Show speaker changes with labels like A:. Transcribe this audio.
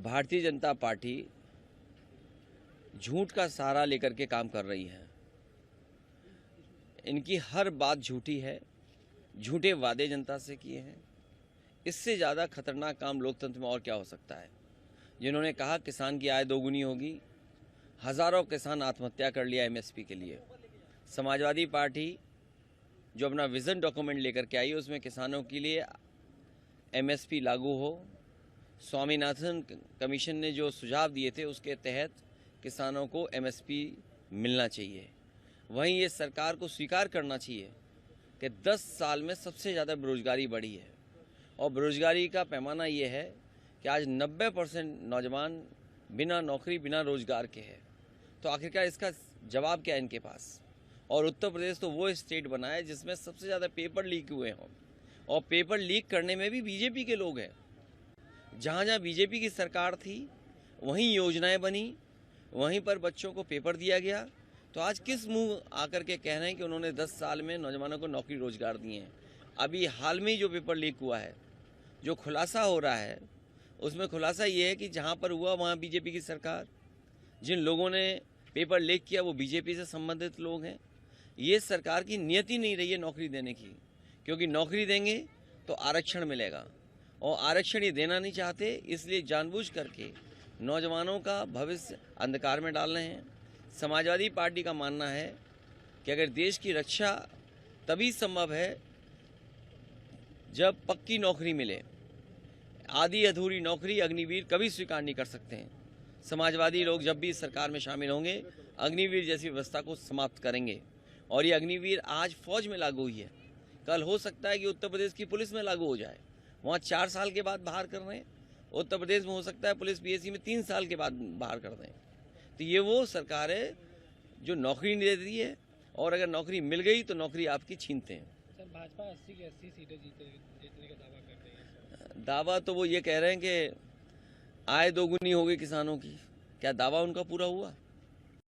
A: Bharatiya Janata party झूठ का सहारा लेकर के काम कर रही है। इनकी हर बात झूठी है, झूठे वादे जनता से किए हैं। इससे ज़्यादा खतरनाक काम लोकतंत्र में और क्या हो सकता है। जिन्होंने कहा किसान की आय दोगुनी होगी, हज़ारों किसान आत्महत्या कर लिया एमएसपी के लिए। समाजवादी पार्टी जो अपना विज़न डॉक्यूमेंट लेकर के आई है उसमें किसानों के लिए एमएसपी लागू हो। स्वामीनाथन कमीशन ने जो सुझाव दिए थे उसके तहत किसानों को एमएसपी मिलना चाहिए। वहीं ये सरकार को स्वीकार करना चाहिए कि 10 साल में सबसे ज़्यादा बेरोजगारी बढ़ी है और बेरोजगारी का पैमाना ये है कि आज 90% नौजवान बिना नौकरी बिना रोजगार के हैं। तो आखिरकार इसका जवाब क्या है इनके पास। और उत्तर प्रदेश तो वो स्टेट बना है जिसमें सबसे ज़्यादा पेपर लीक हुए हों और पेपर लीक करने में भी बीजेपी के लोग हैं। जहाँ जहाँ बीजेपी की सरकार थी वहीं योजनाएं बनी, वहीं पर बच्चों को पेपर दिया गया। तो आज किस मुंह आकर के कह रहे हैं कि उन्होंने 10 साल में नौजवानों को नौकरी रोजगार दिए हैं। अभी हाल में ही जो पेपर लीक हुआ है, जो खुलासा हो रहा है, उसमें खुलासा ये है कि जहाँ पर हुआ वहाँ बीजेपी की सरकार, जिन लोगों ने पेपर लीक किया वो बीजेपी से संबंधित लोग हैं। ये सरकार की नियति नहीं रही है नौकरी देने की, क्योंकि नौकरी देंगे तो आरक्षण मिलेगा और आरक्षण ये देना नहीं चाहते, इसलिए जानबूझ करके नौजवानों का भविष्य अंधकार में डाल रहे हैं। समाजवादी पार्टी का मानना है कि अगर देश की रक्षा तभी संभव है जब पक्की नौकरी मिले। आधी अधूरी नौकरी अग्निवीर कभी स्वीकार नहीं कर सकते हैं। समाजवादी लोग जब भी सरकार में शामिल होंगे अग्निवीर जैसी व्यवस्था को समाप्त करेंगे। और ये अग्निवीर आज फौज में लागू हुई है, कल हो सकता है कि उत्तर प्रदेश की पुलिस में लागू हो जाए। वहाँ 4 साल के बाद बाहर कर रहे हैं, उत्तर प्रदेश में हो सकता है पुलिस पीएससी में 3 साल के बाद बाहर कर दें। तो ये वो सरकार है जो नौकरी नहीं देती है और अगर नौकरी मिल गई तो नौकरी आपकी छीनते हैं।
B: सर, भाजपा 80 की 80 सीटें जीतने का दावा कर रही है।
A: दावा तो वो ये कह रहे हैं कि आय दोगुनी हो गई किसानों की। क्या दावा उनका पूरा हुआ?